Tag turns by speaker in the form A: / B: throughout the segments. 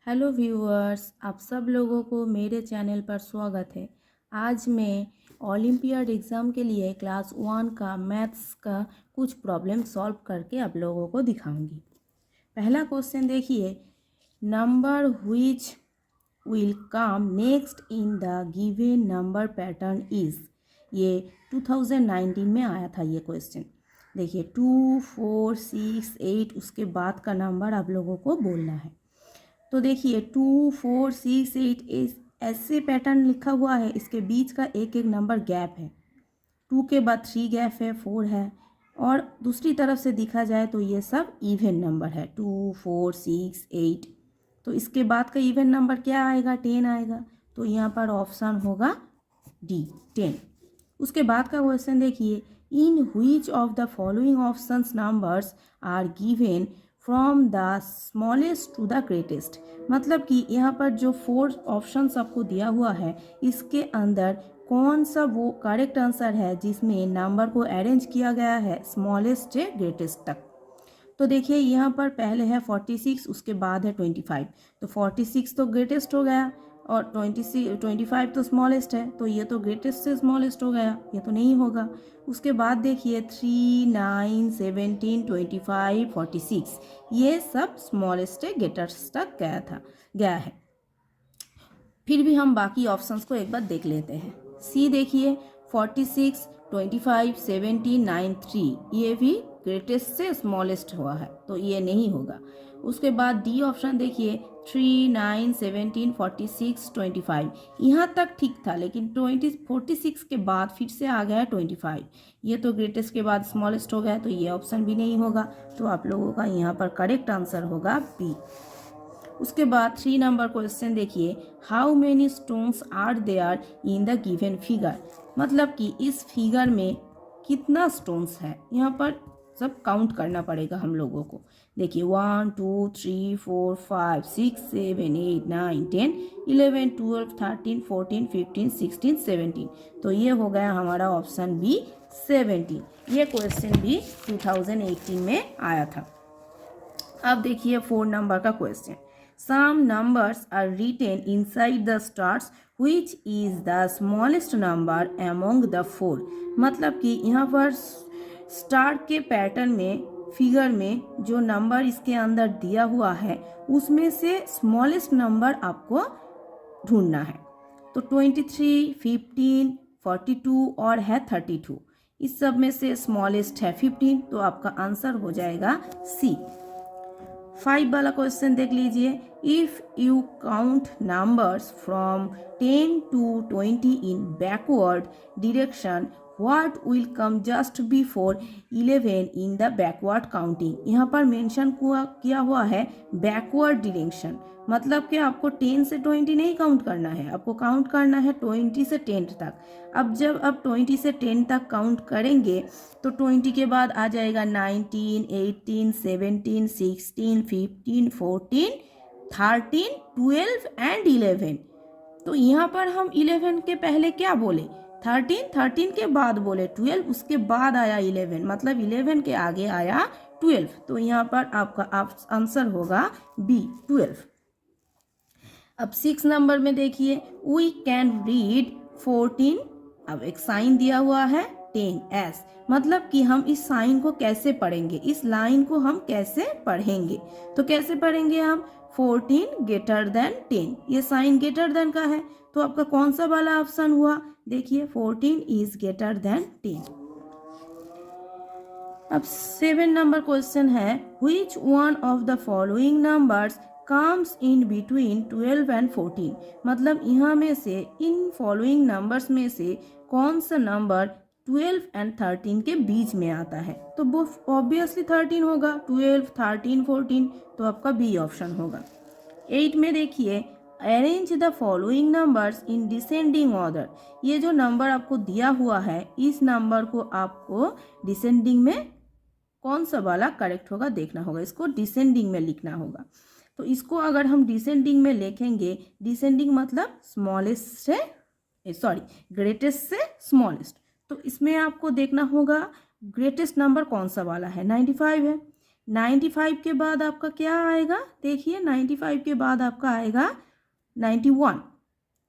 A: Hello viewers, आप सब लोगों को मेरे चैनल पर स्वागत है। आज मैं ओलंपियाड एग्ज़ाम के लिए क्लास 1 का मैथ्स का कुछ प्रॉब्लम सॉल्व करके आप लोगों को दिखाऊंगी। पहला क्वेश्चन देखिए, number which will come next in the given number pattern is. ये 2019 में आया था ये क्वेश्चन। देखिए 2, 4, 6, 8 उसके बाद का नंबर आप लोगों को बोलना है। तो देखिए 2, 4, 6, 8 ऐसे पैटर्न लिखा हुआ है, इसके बीच का एक एक नंबर गैप है। 2 के बाद 3 गैप है, 4 है, और दूसरी तरफ से देखा जाए तो ये सब इवन नंबर है, 2, 4, 6, 8। तो इसके बाद का इवन नंबर क्या आएगा? 10 आएगा। तो यहाँ पर ऑप्शन होगा डी, 10। उसके बाद का क्वेश्चन देखिए, in which of the following options numbers are given from the smallest to the greatest. मतलब कि यहाँ पर जो 4 ऑप्शंस आपको दिया हुआ है, इसके अंदर कौन सा वो करेक्ट आंसर है जिसमें नंबर को अरेंज किया गया है स्मॉलेस्ट से ग्रेटेस्ट तक। तो देखिए यहाँ पर पहले है 46, उसके बाद है 25। तो 46 तो ग्रेटेस्ट हो गया और 25 तो स्मॉलेस्ट है, तो ये तो ग्रेटेस्ट से स्मॉलेस्ट हो गया, ये तो नहीं होगा। उसके बाद देखिए 3, 9, 17, 25, 46 ये सब स्मॉलेस्ट से ग्रेटेस्ट तक गया है। फिर भी हम बाकी ऑप्शंस को एक बार देख लेते हैं। सी देखिए 46, 25, 17, 9, 3 ये भी ग्रेटेस्ट से स्मॉलेस्ट हुआ है, तो ये नहीं होगा। उसके बाद डी ऑप्शन देखिए 3, 9, 17, 46, 25 यहाँ तक ठीक था, लेकिन 46 के बाद फिर से आ गया 25, ये तो ग्रेटेस्ट के बाद स्मॉलेस्ट हो गया, तो ये ऑप्शन भी नहीं होगा। तो आप लोगों का यहाँ पर करेक्ट आंसर होगा बी। उसके बाद 3 नंबर क्वेश्चन देखिए, how many stones are there in the given figure. मतलब कि इस फिगर में कितना स्टोन्स है, यहाँ पर सब काउंट करना पड़ेगा हम लोगों को। देखिए 1, 2, 3, 4, 5, 6, 7, 8, 9, 10, 11, 12, 13, 14, 15, 16, 17। तो ये हो गया हमारा ऑप्शन बी 17। ये क्वेश्चन भी 2018 में आया था। अब देखिए 4 नंबर का question, some numbers are written inside the stars which is the smallest number among the 4। मतलब कि यहाँ पर स्टार के पैटर्न में फिगर में जो नंबर इसके अंदर दिया हुआ है उसमें से स्मॉलेस्ट नंबर आपको ढूंढना है। तो 23, 15, 42 और है 32, इस सब में से स्मॉलेस्ट है 15, तो आपका आंसर हो जाएगा सी। 5 वाला क्वेश्चन देख लीजिए, if you count numbers from 10 to 20 in backward direction what will come just before 11 in the backward counting. यहाँ पर मेंशन किया हुआ है बैकवर्ड डिरेक्शन, मतलब कि आपको 10 से 20 नहीं काउंट करना है, आपको काउंट करना है 20 से 10 तक। अब जब आप 20 से 10 तक काउंट करेंगे तो 20 के बाद आ जाएगा 19, 18, 17, 16, 15, 14, 13, 12 एंड 11। तो यहाँ पर हम 11 के पहले क्या बोले? 13, 13 के बाद बोले 12, उसके बाद आया 11, मतलब 11 के आगे आया 12। तो यहाँ पर आपका आंसर होगा बी 12। अब 6 नंबर में देखिए, वी कैन रीड 14। अब एक साइन दिया हुआ है 10s, मतलब कि हम इस साइन को कैसे पढ़ेंगे, इस लाइन को हम कैसे पढ़ेंगे। तो कैसे पढ़ेंगे हम? 14 ग्रेटर देन 10, ये साइन ग्रेटर देन का है, तो आपका कौन सा वाला ऑप्शन हुआ? देखिए 14 इज ग्रेटर देन 10। अब 7 नंबर क्वेश्चन है, which one of the following numbers comes in between 12 and 14। मतलब यहाँ में से इन फॉलोइंग नंबर्स में से कौन सा नंबर 12 एंड 13 के बीच में आता है? तो वो ऑब्वियसली 13 होगा, 12, 13, 14, तो आपका बी ऑप्शन होगा। 8 में देखिए, arrange the following numbers in descending order. ये जो नंबर आपको दिया हुआ है, इस नंबर को आपको डिसेंडिंग में कौन सा वाला करेक्ट होगा देखना होगा, इसको डिसेंडिंग में लिखना होगा। तो इसको अगर हम डिसेंडिंग में लिखेंगे, डिसेंडिंग मतलब स्मॉलेस्ट से ग्रेटेस्ट से स्मॉलेस्ट, तो इसमें आपको देखना होगा ग्रेटेस्ट नंबर कौन सा वाला है। 95 है, 95 के बाद आपका क्या आएगा, देखिए 95 के बाद आपका आएगा 91,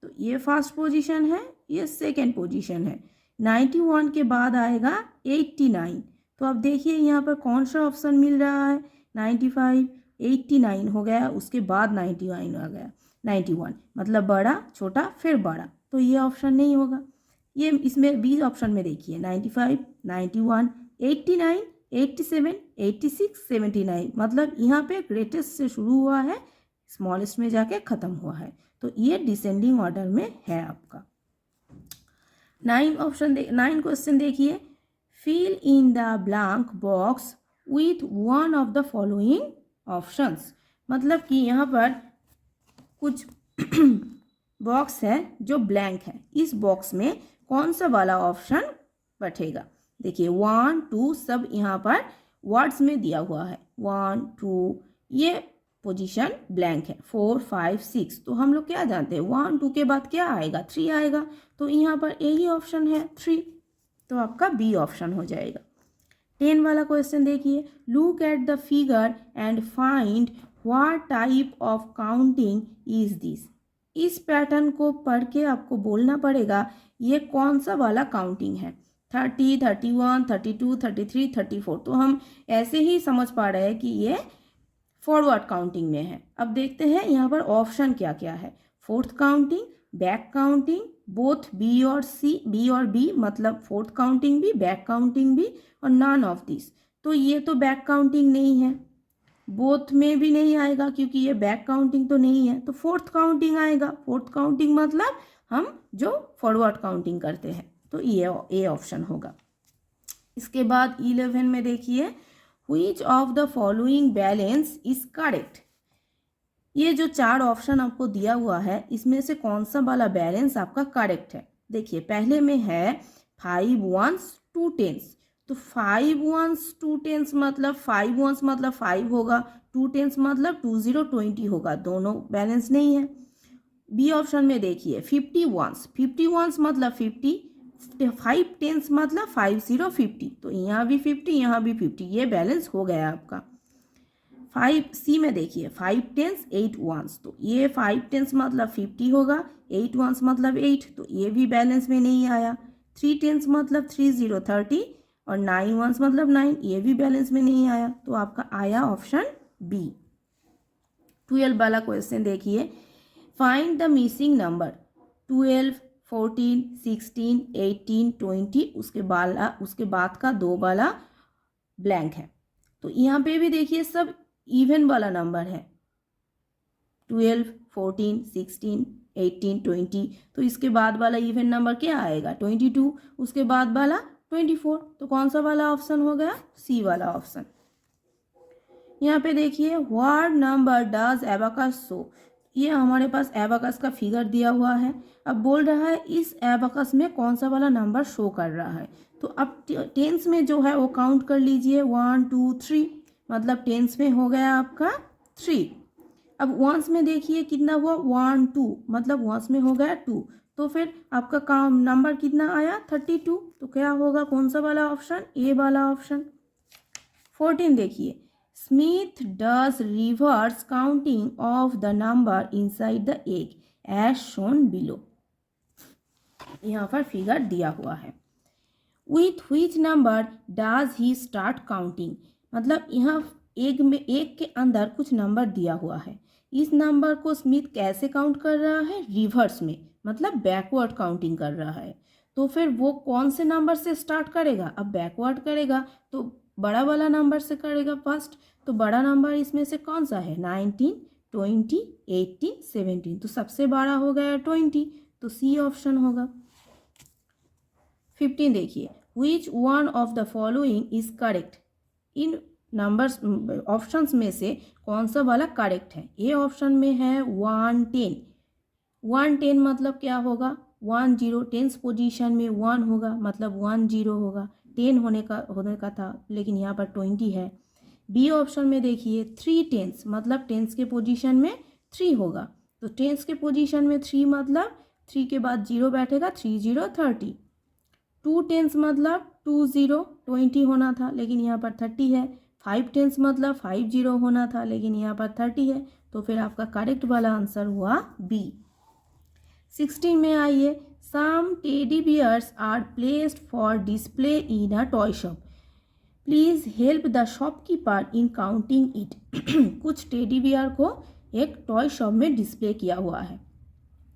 A: तो ये फर्स्ट पोजीशन है, ये सेकंड पोजीशन है। 91 के बाद आएगा 89, तो अब देखिए यहाँ पर कौन सा ऑप्शन मिल रहा है, 95, 89 हो गया, उसके बाद 91 आ गया, 91 मतलब बड़ा छोटा फिर बड़ा, तो ये ऑप्शन नहीं होगा। ये इसमें बी ऑप्शन में देखिए 95, 91, 89, 87, 86, 79, मतलब यहाँ पे ग्रेटेस्ट से शुरू हुआ है, स्मॉलेस्ट में जाके ख़त्म हुआ है, तो ये डिसेंडिंग ऑर्डर में है आपका। 9 क्वेश्चन देखिए, fill in the blank box with one of the following options, मतलब कि यहाँ पर कुछ बॉक्स है जो ब्लैंक है, इस बॉक्स में कौन सा वाला ऑप्शन बैठेगा। देखिए 1, 2 सब यहाँ पर वर्ड्स में दिया हुआ है, 1, 2 ये पोजीशन ब्लैंक है, 4, 5, 6, तो हम लोग क्या जानते हैं 1, 2 के बाद क्या आएगा, 3 आएगा, तो यहाँ पर यही ऑप्शन है 3, तो आपका बी ऑप्शन हो जाएगा। 10 वाला क्वेश्चन देखिए, look at the figure and find what type of counting is this, इस पैटर्न को पढ़ के आपको बोलना पड़ेगा ये कौन सा वाला काउंटिंग है, 30, 31, 32, 33, 34, तो हम ऐसे ही समझ पा रहे हैं कि ये फॉरवर्ड काउंटिंग में है। अब देखते हैं यहाँ पर ऑप्शन क्या क्या है, forward counting, back counting, both B और सी, बी और बी मतलब फोर्थ काउंटिंग भी बैक काउंटिंग भी, और नॉन ऑफ दिस, तो ये तो बैक काउंटिंग नहीं है, बोथ में भी नहीं आएगा क्योंकि ये बैक काउंटिंग तो नहीं है, तो फोर्थ काउंटिंग आएगा, फोर्थ काउंटिंग मतलब हम जो फॉरवर्ड काउंटिंग करते हैं, तो ये ए ऑप्शन होगा। इसके बाद 11 में देखिए, which of the following balance is correct, ये जो 4 ऑप्शन आपको दिया हुआ है इसमें से कौन सा वाला बैलेंस आपका करेक्ट है। देखिए पहले में है 5 1s 2 10s, तो 5 1s 2 10s मतलब 5 1s मतलब 5 होगा, 2 10s मतलब 2 0 20 होगा, दोनों बैलेंस नहीं है। बी ऑप्शन में देखिए 50 1s मतलब 50, 5 10s मतलब 5 0 50, तो यहाँ भी 50 यहाँ भी 50, ये बैलेंस हो गया आपका। 5 सी में देखिए 5 10s 8 1s, तो ये 5 10s मतलब 50 होगा, 8 1s मतलब 8, तो ये भी बैलेंस में नहीं आया। 3 10s मतलब 3 0 30 और 9 1s मतलब 9, ये भी बैलेंस में नहीं आया, तो आपका आया ऑप्शन बी। 12 वाला क्वेश्चन देखिए, फाइंड द मिसिंग नंबर 12, 14, 16, 18, 20, उसके बाद का 2 वाला ब्लैंक है, तो यहाँ पे भी देखिए सब इवन वाला नंबर है, 12, 14, 16, 18, 20, तो इसके बाद वाला इवन नंबर क्या आएगा 22, उसके बाद वाला 24, तो कौन सा वाला ऑप्शन हो गया, सी वाला ऑप्शन। यहाँ पे देखिए what number does abacus show, ये हमारे पास एबाकस का फिगर दिया हुआ है, अब बोल रहा है इस एबाकस में कौन सा वाला नंबर शो कर रहा है, तो अब टेंस में जो है वो काउंट कर लीजिए 1 2 3, मतलब टेंस में हो गया आपका 3। अब वंस में देखिए कितना हुआ 1 2, मतलब वंस में हो गया 2, तो फिर आपका काम नंबर कितना आया 32, तो क्या होगा कौन सा वाला ऑप्शन, ए वाला ऑप्शन। 14 देखिए, Smith does reverse counting of the number inside the egg as shown below, यहाँ पर फिगर दिया हुआ है। With which number does he start counting, मतलब यहाँ एग के अंदर कुछ नंबर दिया हुआ है, इस नंबर को स्मिथ कैसे काउंट कर रहा है, रिवर्स में, मतलब बैकवर्ड काउंटिंग कर रहा है, तो फिर वो कौन से नंबर से स्टार्ट करेगा, अब बैकवर्ड करेगा तो बड़ा वाला नंबर से करेगा फर्स्ट, तो बड़ा नंबर इसमें से कौन सा है 19, 20, 18, 17, तो सबसे बड़ा हो गया 20, तो सी ऑप्शन होगा। 15 देखिए, which one of the following is correct, in numbers options में से कौन सा वाला करेक्ट है, ए ऑप्शन में है 1 10, 1 10 मतलब क्या होगा 1 0, टेंस पोजीशन में 1 होगा मतलब 1 0 होगा, 10 होने का था लेकिन यहाँ पर 20 है। बी ऑप्शन में देखिए 3 टेंस मतलब टेंस के पोजीशन में 3 होगा, तो टेंस के पोजीशन में 3 मतलब 3 के बाद 0 बैठेगा 3 0 30, 2 टेंस मतलब 2 0 20 होना था लेकिन यहाँ पर 30 है, 5 टेंस मतलब 50 होना था, लेकिन यहाँ पर 30 है, तो फिर आपका करेक्ट वाला आंसर हुआ बी। 16 में आइए, some teddy bears are placed for display in a toy shop, please help the shopkeeper in counting it. कुछ टेडी बियर को एक टॉय शॉप में डिस्प्ले किया हुआ है।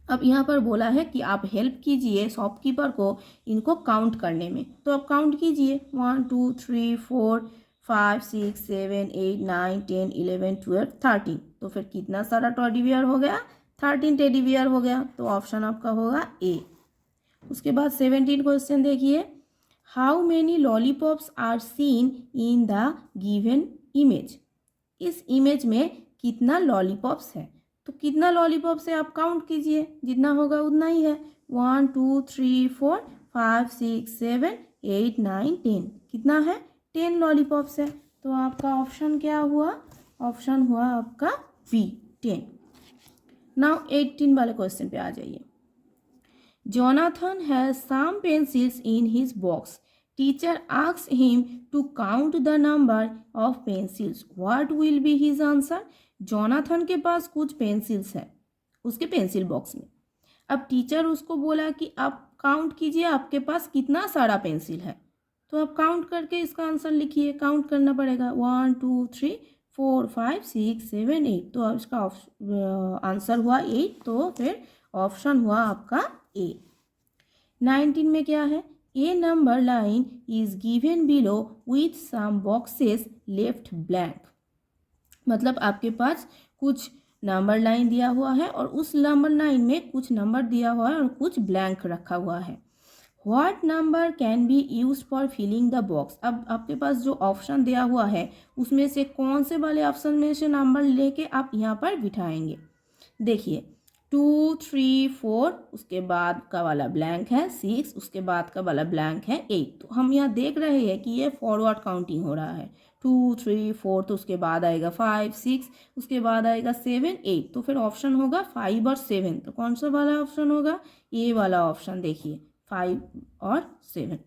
A: अब यहाँ पर बोला है कि आप हेल्प कीजिए शॉपकीपर को इनको काउंट करने में, तो आप काउंट कीजिए 1 2 3 4 5 6 7 8 9 10 11 12 13। तो फिर कितना सारा टेडी बियर हो गया? 13 टेडी बियर हो गया, तो ऑप्शन आपका होगा ए। उसके बाद 17 क्वेश्चन देखिए, how many lollipops are seen in the given image. इस इमेज में कितना लॉलीपॉप्स है? तो कितना लॉलीपॉप्स है आप काउंट कीजिए, जितना होगा उतना ही है। 1 2 3 4 5 6 7 8 9 10, कितना है? 10 लॉलीपॉप्स है, तो आपका ऑप्शन क्या हुआ? ऑप्शन हुआ आपका बी 10। नाउ 18 वाले क्वेश्चन पे आ जाइए। Jonathan has some pencils in his box. Teacher asks him to count the number of pencils. What will be his answer? Jonathan के पास कुछ पेंसिल्स है उसके पेंसिल बॉक्स में। अब टीचर उसको बोला कि आप काउंट कीजिए आपके पास कितना सारा पेंसिल है, तो आप काउंट करके इसका आंसर लिखिए। काउंट करना पड़ेगा 1 2 3 4 5 6 7 8, तो इसका आंसर हुआ 8, तो फिर ऑप्शन हुआ आपका ए। 19 में क्या है? A number line is given below with some boxes left blank, मतलब आपके पास कुछ नंबर लाइन दिया हुआ है और उस नंबर लाइन में कुछ नंबर दिया हुआ है और कुछ ब्लैंक रखा हुआ है। What number can be use for filling the box. अब आपके पास जो ऑप्शन दिया हुआ है उसमें से कौन से वाले ऑप्शन में से नंबर लेके आप यहाँ पर बिठाएंगे? देखिए 2 3 4, उसके बाद का वाला ब्लैंक है 6, उसके बाद का वाला ब्लैंक है 8। तो हम यहाँ देख रहे हैं कि ये फॉरवर्ड काउंटिंग हो रहा है। 2 3 4, तो उसके बाद आएगा 5 6, उसके बाद आएगा 7 8, तो फिर ऑप्शन होगा 5 और 7। तो कौन सा वाला ऑप्शन होगा? ये वाला ऑप्शन देखिए 5 और 7।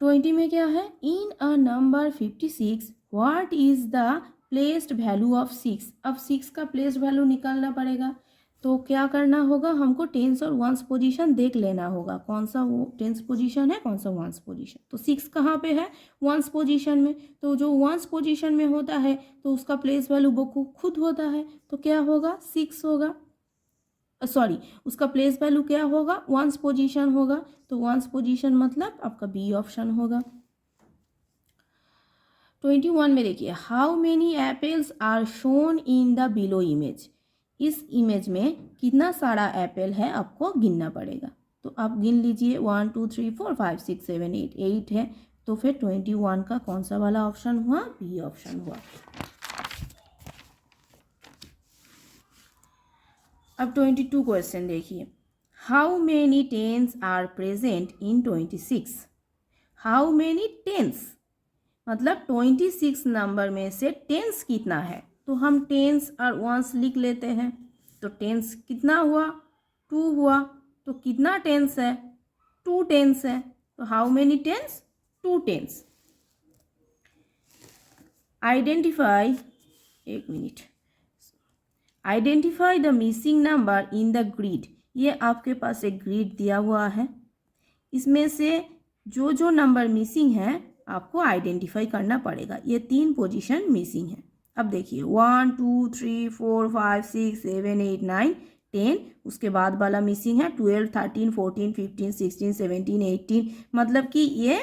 A: 20 में क्या है? In a number 56 what is the placed value of 6। अब 6 का प्लेस्ड वैल्यू निकालना पड़ेगा, तो क्या करना होगा? हमको टेंस और वंस पोजीशन देख लेना होगा, कौन सा वो टेंस पोजीशन है, कौन सा वंस पोजीशन। तो 6 कहाँ पे है? वंस पोजीशन में। तो जो वंस पोजीशन में होता है तो उसका प्लेस वैल्यू वो खुद होता है, तो क्या होगा? 6 होगा। सॉरी, उसका प्लेस वैल्यू क्या होगा? वंस पोजीशन होगा, तो वंस पोजीशन मतलब आपका बी ऑप्शन होगा। 21 में देखिए, how many apples are shown in the below image. इस इमेज में कितना सारा एप्पल है आपको गिनना पड़ेगा, तो आप गिन लीजिए 1 2 3 4 5 6 7 8, 8 है, तो फिर 21 का कौन सा वाला ऑप्शन हुआ? बी ऑप्शन हुआ। अब 22 क्वेश्चन देखिए, how many tens are present in 26। How many tens मतलब 26 नंबर में से टेंस कितना है, तो हम टेंस और वंस लिख लेते हैं। तो टेंस कितना हुआ? 2 हुआ, तो कितना टेंस है? 2 टेंस है, तो how many tens? 2 tens. Identify, एक minute, identify the missing number in the grid. ये आपके पास एक ग्रिड दिया हुआ है, इसमें से जो जो नंबर मिसिंग है आपको आइडेंटिफाई करना पड़ेगा। ये 3 पोजीशन मिसिंग है। अब देखिए 1 2 3 4 5 6 7 8 9 10, उसके बाद वाला मिसिंग है 12 13 14 15 16 17 18, मतलब कि ये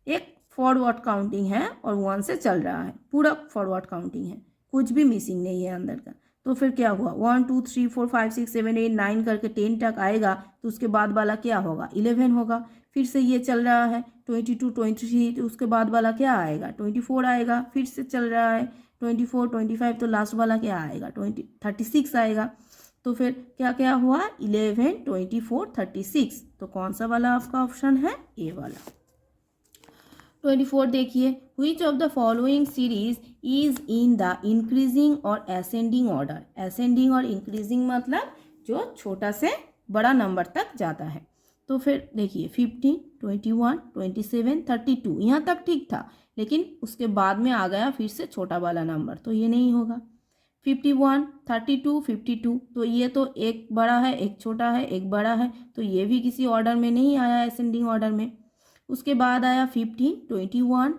A: एक फॉरवर्ड काउंटिंग है और 1 से चल रहा है, पूरा फॉरवर्ड काउंटिंग है, कुछ भी मिसिंग नहीं है अंदर का। तो फिर क्या हुआ? 1 2 3 4 5 6 7 8 9 करके 10 तक आएगा, तो उसके बाद वाला क्या होगा? 11 होगा। फिर से ये चल रहा है 22 23, तो उसके बाद वाला क्या आएगा? 24 आएगा। फिर से चल रहा है 24 25, तो लास्ट वाला क्या आएगा? 36 आएगा। तो फिर क्या क्या हुआ? 11 24 36, तो कौन सा वाला आपका ऑप्शन है? ए वाला। 24 देखिए, which of the following series is in the increasing और ascending order। ascending और increasing मतलब जो छोटा से बड़ा नंबर तक जाता है। तो फिर देखिए 15, 21, 27, 32 यहाँ तक ठीक था, लेकिन उसके बाद में आ गया फिर से छोटा वाला नंबर, तो ये नहीं होगा। 51, 32, 52, तो ये तो एक बड़ा है एक छोटा है एक बड़ा है, तो ये भी किसी ऑर्डर में नहीं आया, असेंडिंग ऑर्डर में। उसके बाद आया 15, 21,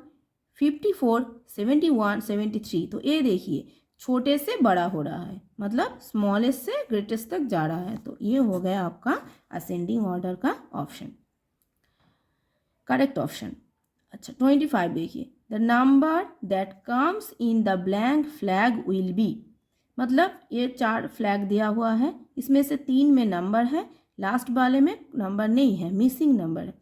A: 54, 71, 73, तो ये देखिए छोटे से बड़ा हो रहा है, मतलब स्मॉलेस्ट से ग्रेटेस्ट तक जा रहा है, तो ये हो गया आपका असेंडिंग ऑर्डर का ऑप्शन, करेक्ट ऑप्शन। अच्छा 25 देखिए, the number that comes in the blank flag will be, मतलब ये 4 फ्लैग दिया हुआ है, इसमें से 3 में नंबर है, लास्ट वाले में नंबर नहीं है, मिसिंग नंबर है,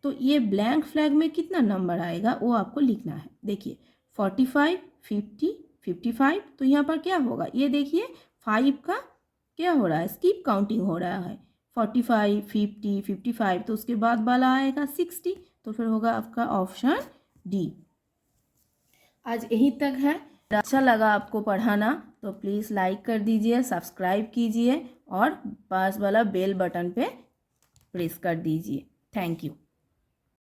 A: तो ये ब्लैंक फ्लैग में कितना नंबर आएगा वो आपको लिखना है। देखिए 45, 50, 55, तो यहाँ पर क्या होगा, ये देखिए 5 का क्या हो रहा है, स्किप काउंटिंग हो रहा है, 45, 50, 55, तो उसके बाद वाला आएगा 60, तो फिर होगा आपका ऑप्शन डी। आज यहीं तक है। अच्छा लगा आपको पढ़ाना तो प्लीज़ लाइक कर दीजिए, सब्सक्राइब कीजिए और पास वाला बेल बटन पे प्रेस कर दीजिए। Thank you.